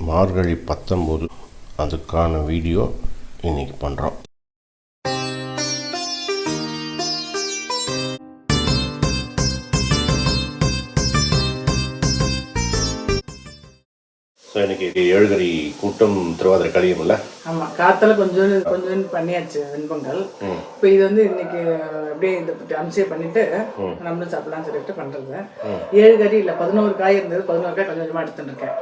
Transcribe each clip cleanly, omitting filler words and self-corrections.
மார்கழி 19 அதுக்கான வீடியோ இன்றைக்கி பண்ணுறோம். ஸோ இன்றைக்கி ஏழுகரி கூட்டம் திருவாதிரை கழியும்ல. ஆமாம், காத்தால கொஞ்சம் பண்ணியாச்சு வெண்பொங்கல். இப்போ இது வந்து இன்னைக்கு அப்படியே இந்த அம்சையை பண்ணிட்டு நம்மளும் சாப்பிடலாம்னு சொல்லிட்டு பண்ணுறது. 7 கறி இல்லை 11 காய் இருந்தது, 11 காய் கொஞ்சம் கொஞ்சமாக எடுத்துட்டுருக்கேன்.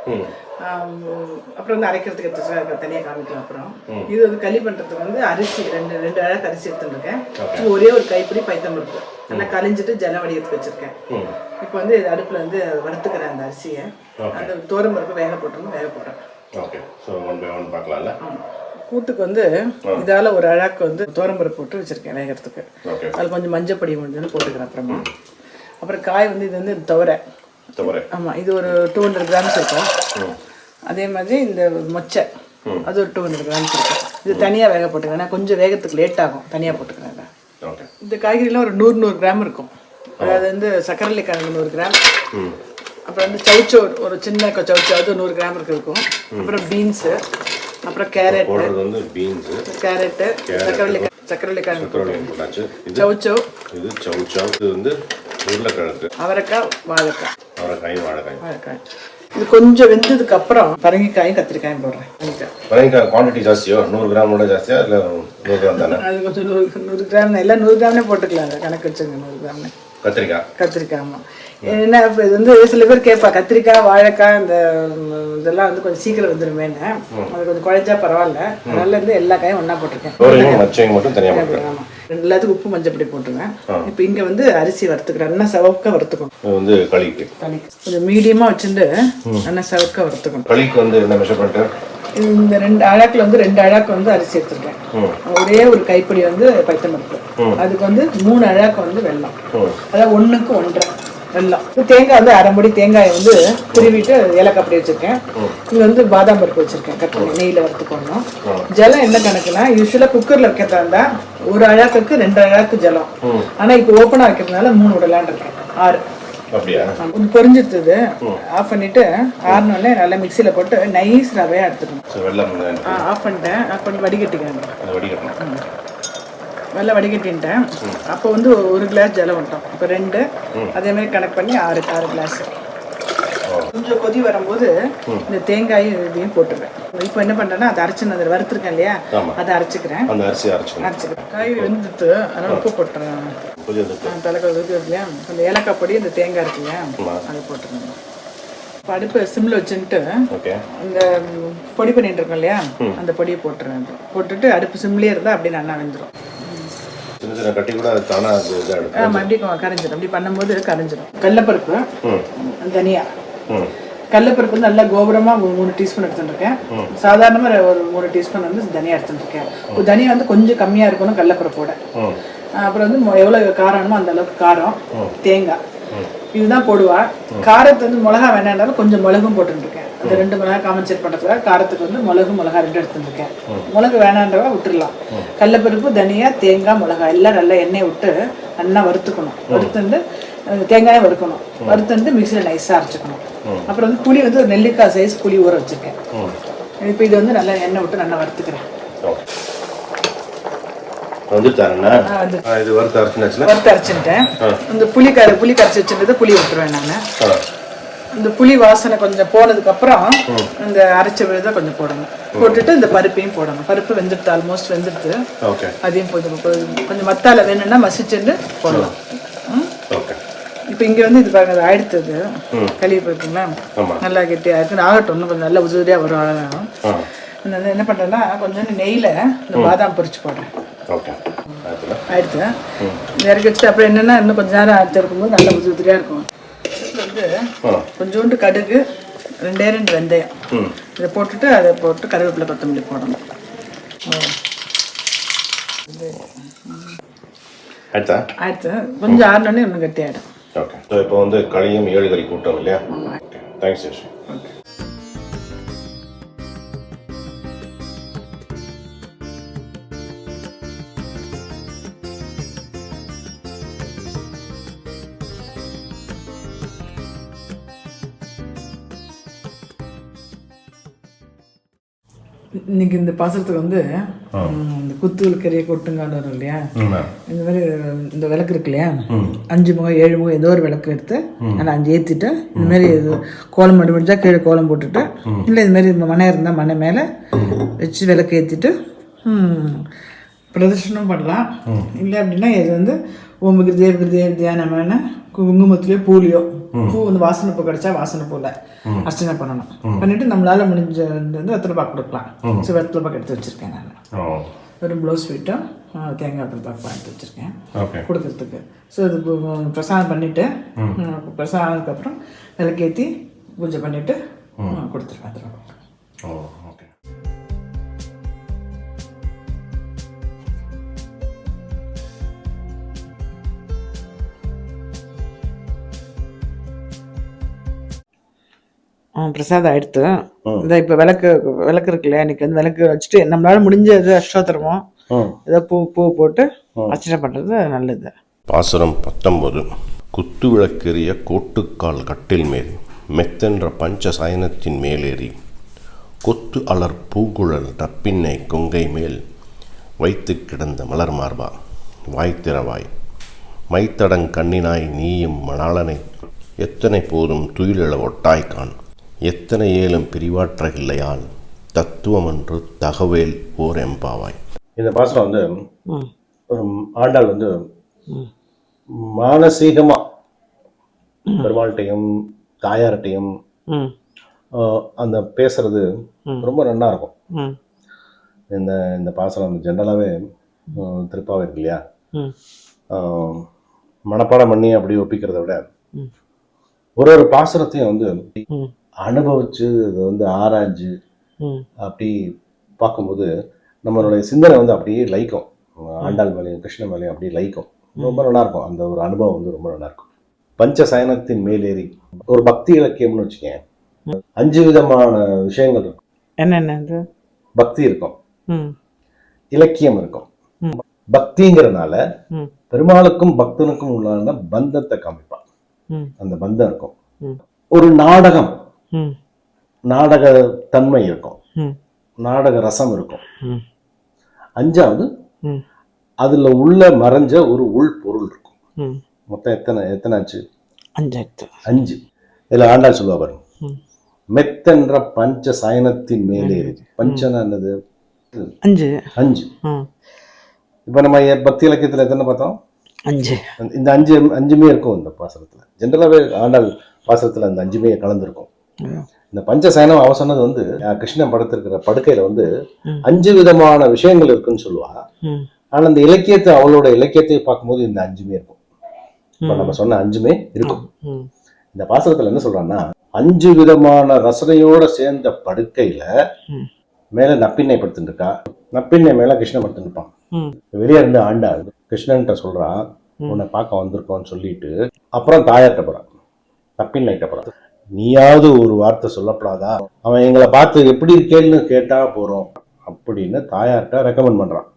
அப்புறம் வந்து அரைக்கிறதுக்கு எடுத்துட்டு தனியாக காமிக்கலாம். அப்புறம் இது வந்து களி பண்ணுறதுக்கு வந்து அரிசி ரெண்டு அழகு அரிசி எடுத்துட்டுருக்கேன். ஒரே ஒரு கைப்பிடி பைத்தம்பருப்பு நல்லா கழிஞ்சிட்டு ஜலம் வடிக்கிறதுக்கு வச்சுருக்கேன். இப்போ வந்து அடுப்பில் வந்து வறுத்துக்கிறேன் அந்த அரிசியை. அந்த தோரம்பருப்பு வேக போடுறேன். Okay, so one by one பார்க்கலாம்ல. கூட்டுக்கு வந்து இதால் ஒரு அழாக்கு வந்து தோரம்பருப்பு போட்டு வச்சுருக்கேன் வேகிறதுக்கு. அதில் கொஞ்சம் மஞ்சப்பொடி கொஞ்சம் போட்டுக்கிறேன். அப்புறம் காய் வந்து இது வந்து துவரை. ஆமாம், இது ஒரு 200 கிராம்ஸ் இருக்கும். அதே மாதிரி இந்த மொச்சை அது ஒரு 200 கிராம்ஸ் இருக்கும். இது தனியாக வேக போட்டுக்கிறேன். ஏன்னா கொஞ்சம் வேகத்துக்கு லேட் ஆகும், தனியாக போட்டுக்கிறேன். இந்த காய்கறிலாம் ஒரு 100 கிராம் இருக்கும். அதாவது வந்து சக்கரவள்ளி கிழங்கு 100 கிராம், அப்புறம் வந்து சவுச்சோ ஒரு சின்ன சவுச்சோ அது 100 கிராம் இருக்கும். அப்புறம் பீன்ஸு, அப்புறம் கேரட்டு, சக்கரவள்ளி கிழங்கு, சவுச்சோ, இது வந்து உருளைக்கிழங்கு, அவரைக்காய், வாழைக்காய். இது கொஞ்சம் வெந்ததுக்கு அப்புறம் பரங்கிக்காயும் கத்திரிக்காயும் போடுறேன். பரங்கிக்காய் குவான்டிட்டி ஜாஸ்தியோ? 100 கிராமோட ஜாஸ்தியா இல்லை 100 கிராம் தானே? அது கொஞ்சம் 100 கிராம் எல்லாம் 100 கிராம்னே போட்டுக்கலாம். கணக்கு வச்சுங்க 100 கிராம்னு. கத்திரிக்காய் ஆமாம். ஏன்னா இப்போ இது வந்து சில பேர் கேட்பா கத்திரிக்காய் வாழைக்காய் இந்த இதெல்லாம் வந்து கொஞ்சம் சீக்கிரம் வந்துடுமேன்னு. அது கொஞ்சம் குழைஞ்சா பரவாயில்ல, அதனால இருந்து எல்லா காயும் ஒன்றா போட்டிருக்கேன். ஆமாம், எல்லாத்துக்கும் உப்பு மஞ்சப்பொடி போட்டுருவேன். இப்போ இங்கே வந்து அரிசி வறுத்துக்கிறேன். நல்லா சவக்க வறுத்துக்கணும். வந்து களிக்கு கொஞ்சம் மீடியமாக வச்சுட்டு நல்லா சவக்க வறுத்துக்கணும். களிக்கு வந்து என்ன மெஷர்மெண்ட்? இந்த 2 அழாக்கில் வந்து 2 அழாக்கு வந்து அரிசி எடுத்துருக்கேன். ஒரே ஒரு கைப்பிடி வந்து பைத்தம்பருப்பு, அதுக்கு வந்து 3 அழாக்கு வந்து வெல்லம், அதாவது 1க்கு 1.5 வெல்லம். தேங்காய் வந்து அரை முடி தேங்காயை வந்து துருவிட்டு ஏலக்காய் அப்படி வச்சிருக்கேன். இங்க வந்து பாதாம் பருப்பு வச்சிருக்கேன், கட் பண்ணி நெய்யில் வறுத்துக்கணும். ஜலம் என்ன கணக்குன்னா, யூஸ்வலாக குக்கரில் வைக்கிறதா இருந்தால் ஒரு அழாக்குக்கு 2 அழாக்கு ஜலம். ஆனால் இப்போ ஓப்பனாக வைக்கிறதுனால 3 விடலான் இருக்கேன். 6 பொரிஞ்சிடுது. ஆஃப் பண்ணிட்டு ஆறினோடனே நல்லா மிக்சியில் போட்டு நைஸ் ரவையாக எடுத்துக்கணும். ஆஃப் பண்ணிட்டேன். ஆஃப் பண்ணி வடிகட்டிக்கிறேன். நல்லா வடிகட்டின்ட்டேன். அப்போ வந்து 1 கிளாஸ் ஜலம் விட்டோம். இப்போ 2, அதே மாதிரி கணக்கு பண்ணி 6 கிளாஸ். கொஞ்சம் கொதி வரும்போது இந்த தேங்காயும் இதையும் போட்டுருவேன். இப்போ என்ன பண்ணுறேன்னா, அதை அரைச்சு அதை வறுத்துருக்கேன் இல்லையா, அதை அரைச்சிக்கிறேன். காய்கறி வெந்துட்டு அதனால் உப்பு போட்டுறேன். தலைக்காய் இருக்கு இல்லையா, அந்த ஏலக்காய் பொடி இந்த தேங்காய் இருக்கு இல்லையா, அதை போட்டுருங்க. இப்போ அடுப்பு சிம்மில் வச்சுட்டு அந்த பொடி பண்ணிட்டு இருக்கோம் இல்லையா, அந்த பொடியை போட்டுருவேன். போட்டுட்டு அடுப்பு சிம்லேயே இருந்தால் அப்படியே நல்லா வெந்துடும். ஆமாம், எப்படி கரைஞ்சிடும். அப்படி பண்ணும்போது கரைஞ்சிடும். கடலைப்பருப்பு, தனியா கடலைப்பருப்பு வந்து நல்லா கோபுரமாக 3 டீஸ்பூன் எடுத்துட்டுருக்கேன். சாதாரணமாக ஒரு 3 டீஸ்பூன் வந்து தனியாக எடுத்துட்டுருக்கேன். தனியாக வந்து கொஞ்சம் கம்மியாக இருக்கணும் கடலைப்பருப்போட. அப்புறம் வந்து எவ்வளோ காரம் வேணுமோ அந்த அளவுக்கு காரம், தேங்காய் இதுதான் போடுவா. காரத்தை வந்து மிளகா வேணாண்டாலும் கொஞ்சம் மிளகும் போட்டுருக்கேன். அந்த 2 மிளகா காம்பன்சேட் பண்ணுறதுக்காக காரத்துக்கு வந்து மிளகா 2 எடுத்துருக்கேன். மிளகு வேணான்றவா விட்டுடலாம். கடலைப்பருப்பு, தனியா, தேங்காய், மிளகா எல்லாம் நல்லா எண்ணெய் விட்டு நல்லா வறுத்துக்கணும். வறுத்துட்டு தேங்காயை வறுக்கணும். வறுத்துட்டு மிக்சியில் நைஸாக அரைச்சிக்கணும். அப்புறம் வந்து புளி வந்து ஒரு நெல்லிக்காய் சைஸ் புளி ஊற வச்சுருக்கேன். இப்போ இது வந்து நல்லா எண்ணெய் விட்டு நல்லா வறுத்துக்கிறேன். வறுத்து அரைச்சுட்டேன். இந்த புளி கரைச்சி வச்சுட்டு புளி விட்டுருவேன் நான். இந்த புளி வாசனை கொஞ்சம் போனதுக்கு அப்புறம் இந்த அரைச்ச விழுத கொஞ்சம் போடணும். போட்டுட்டு இந்த பருப்பையும் போடணும். பருப்பு வெந்துடுது, ஆல்மோஸ்ட் வெந்துடுது. அதையும் கொஞ்சம் மத்தால வேணும்னா மசிச்சுட்டு போடலாம். இப்போ இங்கே வந்து இது பாருங்க, அது ஆயிடுத்தது கழுவி போயிருக்குங்களா, நல்லா கெட்டியாக இருக்கு. ஆகட்டும், இன்னும் கொஞ்சம் நல்லா உதிரியாக வரும். அழகாகும். என்ன பண்ணுறேன்னா, கொஞ்சம் நெய்யில் இந்த பாதாம் பொரிச்சு போடுறேன். ஆயிடுத்து இறக்கி வச்சுட்டு அப்புறம் என்னென்னா இன்னும் கொஞ்சம் நேரம் அரைச்சி இருக்கும்போது நல்லா உதிரியாக இருக்கும். வந்து கொஞ்சோண்டு கடுகு, 2 வெந்தயம் இதை போட்டுட்டு அதை போட்டு கருவேப்பிலை கொத்தமல்லி போடணும். ஆயிடுத்து கொஞ்சம் ஆறினோடனே இன்னும் கட்டியாயிடும். ஓகே, ஸோ இப்போ வந்து களியும் 7 கறி கூட்டம் இல்லையா? தேங்க்ஸ். இன்னைக்கு இந்த பாசனத்துக்கு வந்து இந்த குத்து விளக்கறிய கொட்டுங்கான்னு வரும் இல்லையா, இந்த மாதிரி இந்த விளக்கு இருக்கு இல்லையா, 5 முகம் 7 முகம் ஏதோ ஒரு விளக்கு எடுத்து அதை 5 ஏற்றிட்டு இந்த மாதிரி கோலம் மட்டும் முடிஞ்சால் கீழே கோலம் போட்டுட்டு, இல்லை இது மாதிரி மனை இருந்தால் மனை மேலே வச்சு விளக்கு ஏற்றிட்டு பிரதர்ஷனம் பண்ணலாம். இல்லை அப்படின்னா இது வந்து ஓம் விகிருதே தியானமான குங்குமத்துலேயோ பூலையோ பூ வந்து வாசனை பூ கிடச்சா வாசனை பூவில் அர்ச்சனை பண்ணணும். பண்ணிட்டு நம்மளால முடிஞ்ச வந்து வெத்தலை பாக்கு கொடுக்கலாம். ஸோ வெத்தலை பாக்கு எடுத்து வச்சுருக்கேன் நான். ஒரு ப்ளவுஸ் ஸ்வீட்டும் தேங்காய் வெத்தலை பாக்கு எடுத்து வச்சுருக்கேன் கொடுக்கறதுக்கு. ஸோ இது பிரசாதம் பண்ணிவிட்டு பிரசாதத்துக்கு அப்புறம் விளக்கேற்றி பூஜை பண்ணிவிட்டு கொடுத்துருவேன் வெத்தலை பாக்கு. பிரசாதம் ஆயிடுத்து. இந்த இப்போ விளக்கு இருக்கு இல்லையா, இன்னைக்கு வந்து விளக்கு வச்சுட்டு நம்மளால முடிஞ்சது அஷ்டோத்திரமோ ஏதோ பூ போட்டு அர்ச்சனை பண்ணுறது நல்லது. பாசுரம் 19. குத்து விளக்கெறிய கோட்டுக்கால் கட்டில் மேல் மெத்தென்ற பஞ்ச சயனத்தின் மேலேறி கொத்து அலர் பூங்குழல் டப்பின்னை கொங்கை மேல் வைத்து கிடந்த மலர் மார்பா வாய்த்திறவாய் மைத்தடங் கண்ணினாய் நீயும் மணாளனை எத்தனை போதும் துயிலெழ ஒட்டாய்கான் எத்தனை ஏலும் பிரிவாற்றகில்லையால் தத்துவம் என்று தகவேல் ஓர் எம்பாவாய். இந்த பாசனம் வந்து ஒரு ஆண்டாள் வந்து மானசீகமா பெருமாள்கிட்டையும் தாயார்கிட்டையும் அந்த பேசுறது ரொம்ப நல்லா இருக்கும். இந்த பாசனம் ஜென்ரலாகவே திருப்பாவே இருக்கு இல்லையா, மனப்பாடம் பண்ணி அப்படி ஒப்பிக்கிறத விட ஒரு பாசனத்தையும் வந்து அனுபவிச்சு அதை வந்து ஆராய்ஞ்சு அப்படி பார்க்கும்போது நம்மளுடைய சிந்தனை வந்து அப்படியே லயிக்கும். ஆண்டாள் மேலையும் கிருஷ்ண மேலையும் அப்படியே லயிக்கும். ரொம்ப நல்லா இருக்கும். அந்த ஒரு அனுபவம் வந்து ரொம்ப நல்லா இருக்கும். பஞ்ச சயனத்தின் மேலேறி ஒரு பக்தி இலக்கியம்னு வச்சுக்கேன். 5 விதமான விஷயங்கள் இருக்கும். என்னென்ன? பக்தி இருக்கும், இலக்கியம் இருக்கும். பக்திங்கிறதுனால பெருமாளுக்கும் பக்தனுக்கும் உள்ள பந்தத்தை காமிப்பான். அந்த பந்தம் இருக்கும். ஒரு நாடகம், நாடக தன்மை இருக்கும், நாடக ரசம் இருக்கும். 5வது அதுல உள்ள மறைஞ்ச ஒரு உள் பொருள் இருக்கும். மொத்தம் எத்தனை ஆச்சு? 5. இதுல ஆண்டாள் சொல்லுவா பாருங்க, மெத்தென்ற பஞ்ச சயனத்தின் மேலே. பஞ்சனா என்னது? 5. இப்ப நம்ம பக்தி இலக்கியத்துல எத்தனை பார்த்தோம்? 5. இந்த 5மே இருக்கும் இந்த பாசனத்துல. ஜென்ரலாவே ஆண்டாள் பாசனத்துல அந்த 5மே கலந்துருக்கும். இந்த பஞ்சசயனம் அவ சொன்னது வந்து கிருஷ்ணன் படத்திருக்கிற படுக்கையில வந்து 5 விதமான விஷயங்கள் இருக்குன்னு சொல்லுவா. ஆனா இந்த இலக்கியத்தை, அவளோட இலக்கியத்தை பார்க்கும்போது இந்த 5மே இருக்கும். இப்ப நம்ம சொன்ன 5மே இருக்கும். இந்த பாசனத்துல என்ன சொல்றான்னா, 5 விதமான ரசனையோட சேர்ந்த படுக்கையில மேல நப்பிண்ணை படுத்துட்டு இருக்கா, நப்பிண்ணை மேல கிருஷ்ணன் படுத்துட்டு இருப்பான். வெளியே இருந்து ஆண்டாள் கிருஷ்ணன்ட்ட சொல்றான், உன்னை பார்க்க வந்திருக்கோன்னு சொல்லிட்டு அப்புறம் தாயார்கிட்ட போறான், நப்பிண்ணைட்ட போறான். நீயாவது ஒரு வார்த்தை சொல்லப்படாதா, அவன் எங்களை பார்த்து எப்படி இருக்கேன்னு கேட்டா போறோம் அப்படின்னு தாயார்கிட்ட ரெக்கமெண்ட் பண்றான்.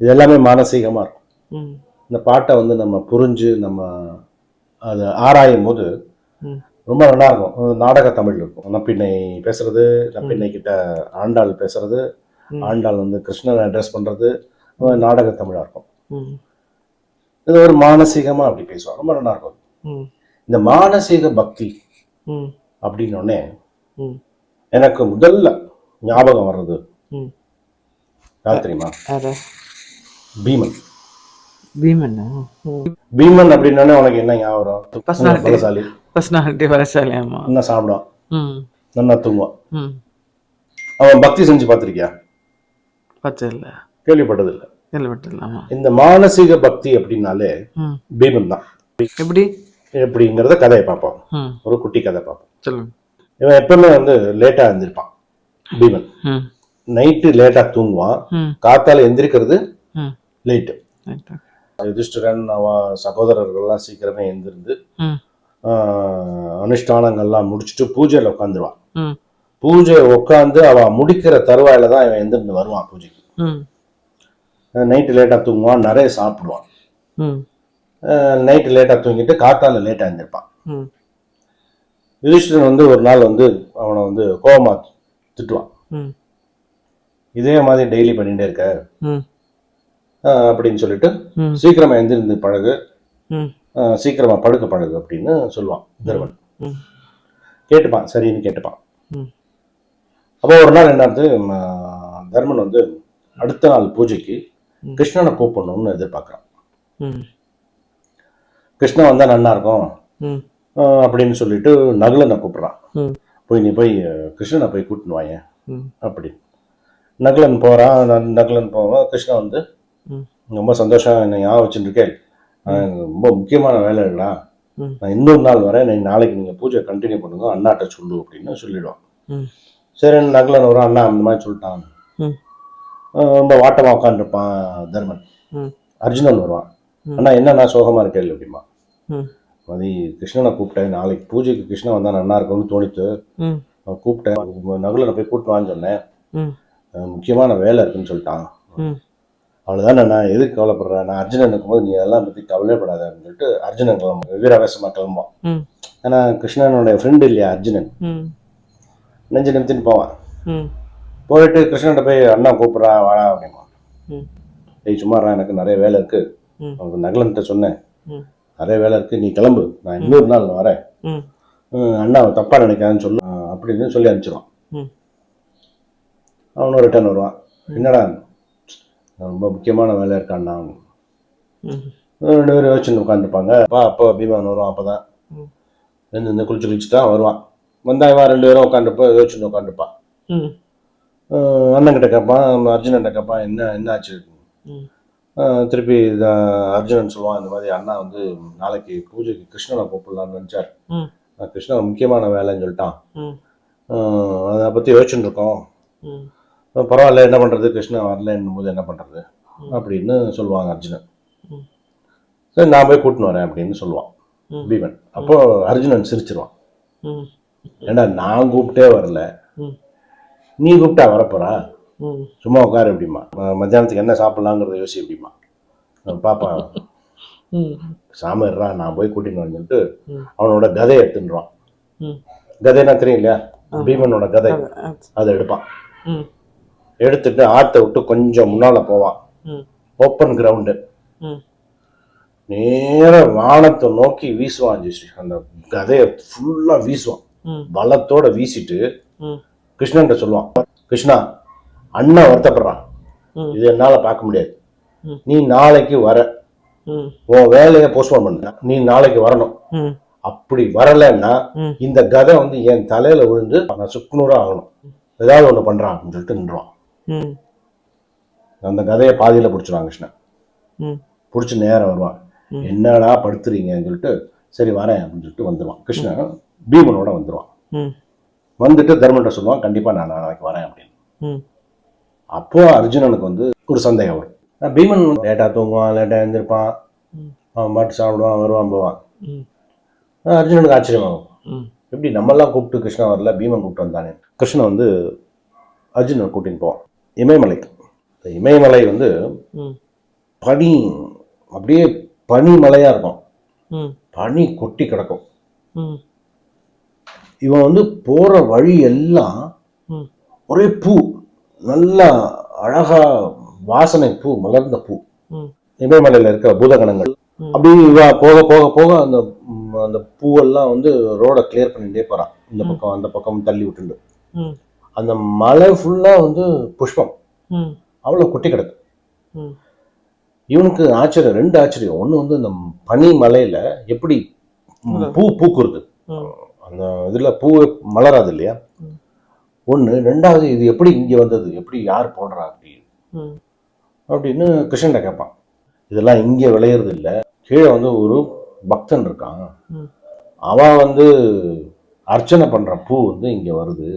இது எல்லாமே மானசீகமா இருக்கும். இந்த பாட்டை வந்து நம்ம புரிஞ்சு நம்ம அதை ஆராயும் போது ரொம்ப நல்லா இருக்கும். நாடக தமிழ் இருக்கும். நப்பிண்ணை பேசுறது, நப்பிண்ணை கிட்ட ஆண்டாள் பேசுறது, ஆண்டாள் வந்து கிருஷ்ணனை அட்ரஸ் பண்றது நாடக தமிழா இருக்கும். இது ஒரு மானசீகமா அப்படி பேசுவாங்க, ரொம்ப நல்லா இருக்கும். இந்த மானசீக பக்தி அப்படின்னோடனே எனக்கு முதல்ல ஞாபகம் வர்றது யார் தெரியுமா? பீமன். பீமன் அப்படின்னோடனே உனக்கு என்ன ஞாபகம்? பலசாலி, என்ன சாப்பிடுவான், நல்லா தூங்குவான். அவன் பக்தி செஞ்சு பார்த்திருக்கியா? கேள்விப்பட்டது இல்லை. இந்த மானசீக பக்தி அப்படின்னாலே பீமன் தான். எப்படி எப்படிங்கிறத கதையை பார்ப்போம், ஒரு குட்டி கதை பார்ப்போம். இவன் எப்பவுமே வந்து லேட்டா எழுந்திருப்பான். பீமன் நைட்டு லேட்டா தூங்குவான், காத்தால எந்திரிக்கிறது லேட்டு. யுதிஷ்டிரன் அவ சகோதரர்கள்லாம் சீக்கிரமே எந்திருந்து அனுஷ்டானங்கள்லாம் முடிச்சுட்டு பூஜையில உட்காந்துருவான். பூஜை உட்காந்து அவ முடிக்கிற தருவாயில தான் இவன் எந்திருந்து வருவான் பூஜைக்கு. நைட்டு லேட்டா தூங்குவான், நிறைய சாப்பிடுவான். நைட்டு லேட்டா தூங்கிட்டு காத்தால லேட்டா எழுந்திருப்பான். யுதிஷ்டிரன் வந்து ஒரு நாள் வந்து அவனை வந்து கோபமா திட்டுவான். இதே மாதிரி டெய்லி பண்ணிட்டே இருக்க ம் அப்படின்னு சொல்லிட்டு ம் சீக்கிரமா எந்திருந்து பழகு, ம் சீக்கிரமா படுக்க பழகு அப்படின்னு சொல்லுவான் தர்மன். ம் கேட்டுப்பான், சரின்னு கேட்டுப்பான். ம் அப்போ ஒரு நாள் என்னாச்சு, தர்மன் வந்து அடுத்த நாள் பூஜைக்கு கிருஷ்ணனை கூப்பிடணும்னு எதிர்பார்க்குறான். ம் கிருஷ்ணா வந்தா நல்லா இருக்கும் ம் அப்படின்னு சொல்லிட்டு நகுலனை கூப்பிடுறான். ம் நீ போய் கிருஷ்ணனை போய் கூட்டின்னு வாயேன் ம் அப்படி. நகுலன் போறான். நகுலன் போவான். கிருஷ்ணா வந்து ம் ரொம்ப சந்தோஷம், என்னை ஞாபகம் வச்சுருக்கேன், ரொம்ப முக்கியமான வேலை இல்லைடா, ம் நான் இன்னொரு நாள் வரேன், நாளைக்கு நீங்கள் பூஜை கண்டினியூ பண்ணுங்க, அண்ணாட்ட சொல்லு அப்படின்னு சொல்லிடுவான். ம் சரி, நகுலன் வரும், அண்ணா அந்த மாதிரி சொல்லிட்டான். ம் ரொம்ப வாட்டமாக உட்காந்துருப்பான் தர்மன். ம் அர்ஜுனன் வருவான். அண்ணா என்னண்ணா சோகமாக இருக்கேன் அப்படிமா. ம் மதி கிருஷ்ணனை கூப்பிட்டேன், நாளைக்கு பூஜைக்கு கிருஷ்ணன் வந்தால் நல்லா இருக்கும்னு தோணித்து ம் கூப்பிட்டேன், நகுலனை போய் கூப்பிட்டு சொன்னேன், ம் முக்கியமான வேலை இருக்குன்னு சொல்லிட்டான். ம் அவ்வளோதானே, நான் எதுக்கு கவலைப்படுறேன், நான் அர்ஜுனன் இருக்கும்போது நீ அதெல்லாம் பற்றி கவலைப்படாத அப்படின்னு சொல்லிட்டு அர்ஜுனன் கிளம்பும், வீராவேசமாக கிளம்புவான். ம் ஏன்னா கிருஷ்ணனுடைய ஃப்ரெண்டு இல்லையா அர்ஜுனன், ம் நெஞ்சு நிமித்தின்னு போவான். ம் போயிட்டு கிருஷ்ணன்கிட்ட போய் அண்ணா கூப்பிட்றா வாடா அப்படிமா. ம் ஏய் சும்மாறா, எனக்கு நிறைய வேலை இருக்கு, ம் அவனுக்கு நகுலன்கிட்ட சொன்னேன், ம் நிறைய வேலை இருக்கு, நீ கிளம்பு, நான் இன்னொரு நாள் வரேன், ம் அண்ணாவை தப்பா நினைக்காதுன்னு சொல்லு அப்படின்னு சொல்லி அனுப்பிச்சிடுவான். ம் அவனும் ரிட்டர்ன் வருவான். என்னடா ரொம்ப முக்கியமான வேலை இருக்கான்னா, ம் ரெண்டு பேரும் யோசிச்சுன்னு உட்காந்துருப்பாங்க. அப்போ பீமான் வருவான். அப்போதான் ம் இந்த குளிச்சு தான் வருவான். வந்தா இவன் ரெண்டு பேரும் உட்காந்துப்போ யோசிச்சுன்னு உட்காந்துருப்பான். ம் அண்ணன் கிட்ட கேட்பான், அர்ஜுனன் கேட்பான், என்ன ஆச்சு. ம் திருப்பி அர்ஜுனன் சொல்லுவான், இந்த மாதிரி அண்ணா வந்து நாளைக்கு பூஜைக்கு கிருஷ்ணனை கூப்பிடலான்னு நினச்சார், ம் கிருஷ்ணன் முக்கியமான வேலைன்னு சொல்லிட்டான், ம் அதை பற்றி யோசிச்சுட்டு இருக்கோம், ம் பரவாயில்ல என்ன பண்ணுறது, கிருஷ்ணன் வரலன்னும் போது என்ன பண்ணுறது அப்படின்னு சொல்லுவாங்க அர்ஜுனன். ம் சரி நான் போய் கூட்டின்னு வரேன் அப்படின்னு சொல்லுவான் ம் பீமன். அப்போ அர்ஜுனன் சிரிச்சிருவான், ம் ஏண்டா நான் கூப்பிட்டே வரல, ம் நீ கூப்பிட்டா வரப்போறா, ம் சும்மா உட்காரு அப்படிமா, மத்தியானத்துக்கு என்ன சாப்பிட்லாங்கிறத யோசி அப்படிமா. பாப்பா ம் சாமிடுறா, நான் போய் கூட்டின்னு வரேன்னு சொல்லிட்டு ம் அவனோட கதையை எடுத்துடுறான். ம் கதைனா தெரியும் இல்லையா, பீமனோட கதை, அதை எடுப்பான். ம் எடுத்துட்டு ஆற்றை விட்டு கொஞ்சம் முன்னால போவான். ம் ஓப்பன் கிரவுண்டு, ம் நேர வானத்தை நோக்கி வீசுவான். ஜெயஸ்ரீ அந்த கதையை ஃபுல்லா வீசுவான். ம் பலத்தோட வீசிட்டு ம் கிருஷ்ணன்ட்ட சொல்லுவான், கிருஷ்ணா அண்ணா வருத்தப்படுறான், ம் இது என்னால பார்க்க முடியாது, ம் நீ நாளைக்கு வர, ம் உன் வேலையை போஸ்ட்போன் பண்ண, நீ நாளைக்கு வரணும், ம் அப்படி வரலைன்னா ம் இந்த கதை வந்து என் தலையில விழுந்து நான் சுக்குநூறா ஆகணும், ஏதாவது ஒண்ணு பண்றான் அப்படின்னு சொல்லிட்டு நின்றுவான். ம் அந்த கதையை பாதியில பிடிச்சிருவான் கிருஷ்ணன். ம் பிடிச்சி நேரம் வருவான், என்னடா படுத்துறீங்கன்னு சொல்லிட்டு சரி வரேன் அப்படின்னு சொல்லிட்டு வந்துடுவான். கிருஷ்ணன் பீமனோட வந்துடுவான். ம் வந்துட்டு தர்மன்ட்ட சொல்லுவான், கண்டிப்பா நான் நாளைக்கு வரேன் அப்படின்னு. ம் அப்போ அர்ஜுனனுக்கு வந்து ஒரு சந்தேகம் வரும். பீமன் லேட்டா தூங்குவான், லேட்டா எழுந்திருப்பான், அவன் பாட்டு சாப்பிடுவான், வருவான், போவான். ம் அர்ஜுனனுக்கு ஆச்சரியமாகும், ம் எப்படி நம்மெல்லாம் கூப்பிட்டு கிருஷ்ணா வரல, பீமன் கூப்பிட்டு வந்தானே. கிருஷ்ணன் வந்து அர்ஜுனன் கூட்டின்னு போவான் இமயமலைக்கு. இந்த இமயமலை வந்து ம் பனி, அப்படியே பனி மலையா இருக்கும், ம் பனி கொட்டி கிடக்கும். ம் இவன் வந்து போற வழி எல்லாம் ம் ஒரே பூ, நல்லா அழகா வாசனை பூ, மலர்ந்த பூ. ம் இமயமலையில இருக்கிற பூதகணங்கள் அப்படி போக போக போக அந்த அந்த பூவெல்லாம் வந்து ரோட கிளியர் பண்ணிட்டே போறான், இந்த பக்கம் அந்த பக்கம் தள்ளி விட்டுண்டு. ம் அந்த மலை ஃபுல்லா வந்து புஷ்பம், ம் அவ்வளவு கொட்டி கிடக்கு. ம் இவனுக்கு ஆச்சரியம், ரெண்டு ஆச்சரியம். ஒண்ணு வந்து அந்த பனி மலையில எப்படி பூ பூக்குறது, ம் அந்த இதுல பூ மலராது இல்லையா, ஒண்ணு. ரெண்டாவது இது எப்படி இங்க வந்தது, எப்படி யார் போடுறா அப்படி ம் அப்படின்னு கிருஷ்ணன் கேட்பான். இதெல்லாம் இங்க விளையிறது இல்லை, கீழே வந்து ஒரு பக்தன் இருக்கான், ம் அவன் வந்து அர்ச்சனை பண்ற பூ வந்து இங்க வருது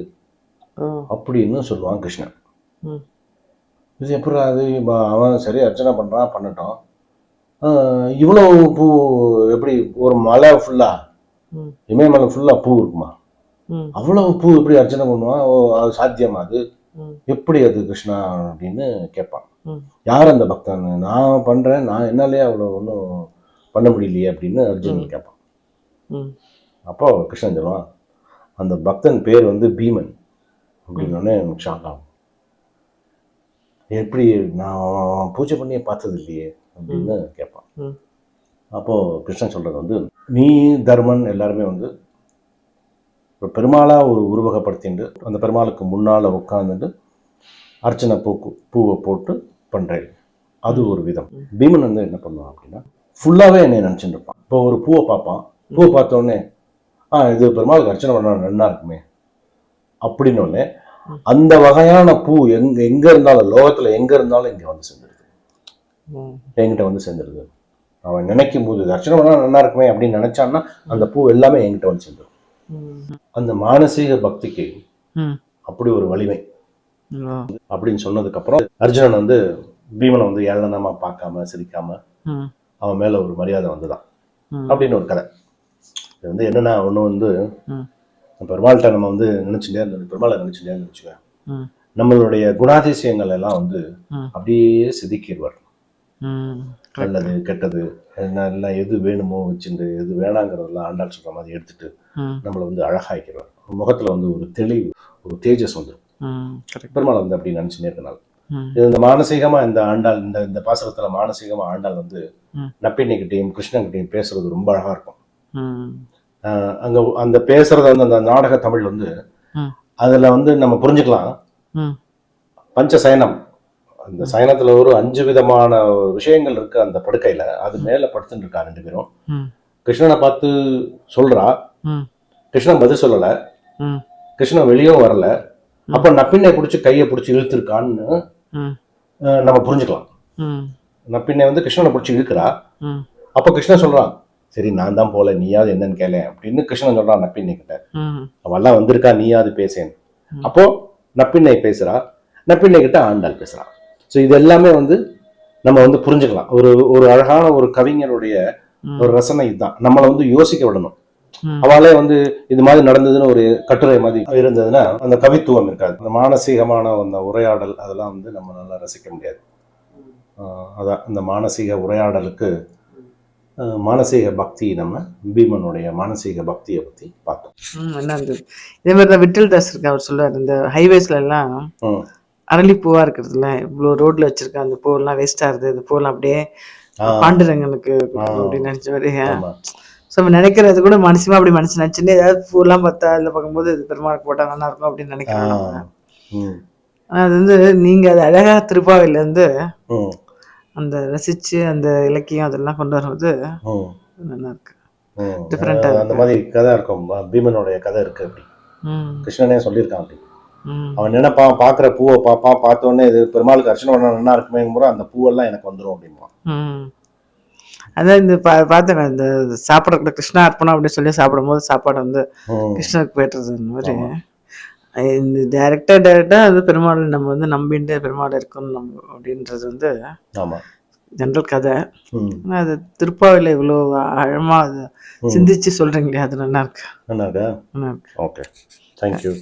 ஓ அப்படின்னு சொல்லுவான் கிருஷ்ணன். ம் இது எப்படி அது, அவன் சரி அர்ச்சனை பண்றான், பண்ணட்டும், இவ்வளவு பூ எப்படி ஒரு மலை ஃபுல்லா, ம் இமயமலை ஃபுல்லா பூ இருக்குமா, ம் அவ்வளவு பூ எப்படி அர்ச்சனை பண்ணுவான், ஓ அது சாத்தியமா, அது ம் எப்படி அது கிருஷ்ணா அப்படின்னு கேட்பான். ம் யார் அந்த பக்தன், நான் பண்றேன், நான் என்னாலே அவ்வளோ ஒன்றும் பண்ண முடியலையே அப்படின்னு அர்ஜுனன் கேட்பான். ம் அப்போ கிருஷ்ணன் சொல்லுவான், அந்த பக்தன் பேர் வந்து பீமன் அப்படின்னோடனே எனக்கு ஷாக் ஆகும். எப்படி நான் பூஜை பண்ணியே பார்த்தது இல்லையே அப்படின்னு கேட்பான். ம். அப்போது கிருஷ்ணன் சொல்கிறது வந்து, நீ தர்மன் எல்லாருமே வந்து ஒரு பெருமாளாக ஒரு உருவகப்படுத்திட்டு அந்த பெருமாளுக்கு முன்னால் உட்காந்துட்டு அர்ச்சனை பூவை போட்டு பண்ணுறேன். அது ஒரு விதம். பீமன் வந்து என்ன பண்ணுவான் அப்படின்னா, ஃபுல்லாகவே என்னை நினச்சிட்டு இருப்பான். இப்போ ஒரு பூவை பார்ப்பான், பூவை பார்த்தோடனே இது பெருமாளுக்கு அர்ச்சனை பண்ண நல்லா இருக்குமே அப்படின்னோடனே அந்த வகையான பூ எங்கே இருந்தாலும் லோகத்தில் எங்கே இருந்தாலும் இங்கே வந்து சேர்ந்துருது, என்கிட்ட வந்து சேர்ந்துருது. அவன் நினைக்கும் போது அர்ச்சனை பண்ணா நல்லா இருக்குமே அப்படின்னு நினைச்சான்னா அந்த பூ எல்லாமே என்கிட்ட வந்து சேர்ந்துடும். அந்த மானசீக பக்திக்கு அப்படி ஒரு வலிமை அப்படின்னு சொன்னதுக்கப்புறம் அர்ஜுனன் வந்து பீமனை வந்து ஏளனமா பார்க்காம சிரிக்காம அவன் மேல ஒரு மரியாதை வந்துதான் அப்படின்னு ஒரு கதை. இது வந்து என்னன்னா, ஒண்ணு வந்து பெருமாள்கிட்ட நம்ம வந்து நினைச்சுட்டே இருந்தோம், பெருமாளை நினைச்சுட்டே நினைச்சுக்கேன், நம்மளுடைய குணாதிசயங்கள் எல்லாம் வந்து அப்படியே செதுக்கிடுவார். நல்லது கெட்டது எல்லாம் எது வேணுமோ வச்சுட்டு எது வேணாங்கிறதெல்லாம் ஆண்டாள் சொல்ற மாதிரி எடுத்துட்டு நம்மளை வந்து அழகாய்க்கிறார். முகத்துல வந்து ஒரு தெளிவு, ஒரு தேஜஸ் வந்துடும். பெருமாளை வந்து அப்படி நினைச்சுட்டே இருக்கனால இந்த மானசீகமா இந்த ஆண்டாள் இந்த பாசுரத்துல மானசீகமா ஆண்டாள் வந்து நப்பின்னைக்கிட்டையும் கிருஷ்ணன்கிட்டையும் பேசுறது ரொம்ப அழகா இருக்கும். அங்க அந்த பேசுறத வந்து அந்த நாடக தமிழ் வந்து அதுல வந்து நம்ம புரிஞ்சுக்கலாம். பஞ்சசயனம், அந்த சயனத்துல ஒரு 5 விதமான விஷயங்கள் இருக்கு அந்த படுக்கையில. அது மேல படுத்துட்டு இருக்கா 2 பேரும். கிருஷ்ணனை பார்த்து சொல்றா, கிருஷ்ணன் பதில் சொல்லல, கிருஷ்ணன் வெளியும் வரல. அப்ப நப்பிண்ணை பிடிச்சி கையை பிடிச்சி இழுத்துருக்கான்னு நம்ம புரிஞ்சுக்கலாம். நப்பிண்ணை வந்து கிருஷ்ணனை பிடிச்சி இழுக்கிறா. அப்ப கிருஷ்ணன் சொல்றான், சரி நான் தான் போல, நீயாவது என்னன்னு கேள அப்படின்னு கிருஷ்ணன் சொல்றான் நப்பிண்ணை கிட்ட. அவெல்லாம் வந்திருக்கா, நீயாவது பேசேன். அப்போ நப்பிண்ணை பேசுறா, நப்பிண்ணை கிட்ட ஆண்டாள் பேசுறா. ஸோ இது எல்லாமே வந்து நம்ம வந்து புரிஞ்சுக்கலாம். ஒரு அழகான ஒரு கவிஞருடைய ஒரு ரசனை இதுதான். நம்மளை வந்து யோசிக்க விடணும். அவளே வந்து இது மாதிரி நடந்ததுன்னு ஒரு கட்டுரை மாதிரி இருந்ததுன்னா அந்த கவித்துவம் இருக்காது. அந்த மானசீகமான அந்த உரையாடல் அதெல்லாம் வந்து நம்ம நல்லா ரசிக்க முடியாது. அதான் இந்த மானசீக உரையாடலுக்கு மானசீக பக்தி, நம்ம பீமனுடைய மானசீக பக்தியை பத்தி பார்த்தோம். என்ன இருந்தது இதே மாதிரிதான் விட்டல் தாஸ் இருக்கு, அவர் சொல்லுவார், இந்த ஹைவேஸ்ல எல்லாம் அரளி பூவா இருக்கிறதுல இவ்வளவு ரோட்ல வச்சிருக்க அந்த பூவெல்லாம் வேஸ்டா இருந்தது, இந்த பூவெல்லாம் அப்படியே பாண்டுரங்கனுக்கு அப்படின்னு நினைச்ச மாதிரி. ஸோ நம்ம நினைக்கிறது கூட மனசுமா அப்படி மனசு நினைச்சுன்னு ஏதாவது பூலாம் பார்த்தா அதில் பார்க்கும்போது இது பெருமாளுக்கு போட்டா நல்லா இருக்கும் அப்படின்னு நினைக்கிறோம். ஆனால் அது வந்து நீங்க அது அழகா திருப்பாவையிலேருந்து அந்த ரசிச்சு அந்த இலக்கியம் அதெல்லாம் கொண்டு வரும்போது நல்லா இருக்கு, டிஃப்ரெண்டா அந்த மாதிரி கதை இருக்கும். பீமனுடைய கதை இருக்கு அப்படி, கிருஷ்ணனே சொல்லியிருக்கான் அப்படி. அவன் நினைப்பான், பார்க்குற பூவை பார்ப்பான், பார்த்தோன்னே இது பெருமாளுக்கு அர்ச்சனை பண்ண நல்லா இருக்குமே போது அந்த பூவெல்லாம் எனக்கு வந்துடும் அப்படின்பான். அதான் இந்த பார்த்தேன், இந்த சாப்பிட கிருஷ்ணா அர்ப்பணம் அப்படின்னு சொல்லி சாப்பிடும்போது சாப்பாடு வந்து கிருஷ்ணனுக்கு போய்ட்டுறது அந்த மாதிரி. இந்த டைரக்டா அது பெருமாள் நம்ம வந்து நம்பிட்டு பெருமாள் இருக்கணும் நம்ம அப்படின்றது வந்து ஜென்ரல் கதை. அது திருப்பாவையில் இவ்வளோ ஆழமா அதை சிந்திச்சு சொல்றீங்களே, அது நல்லா இருக்கு. நல்லா இருக்கா? Okay, thank you.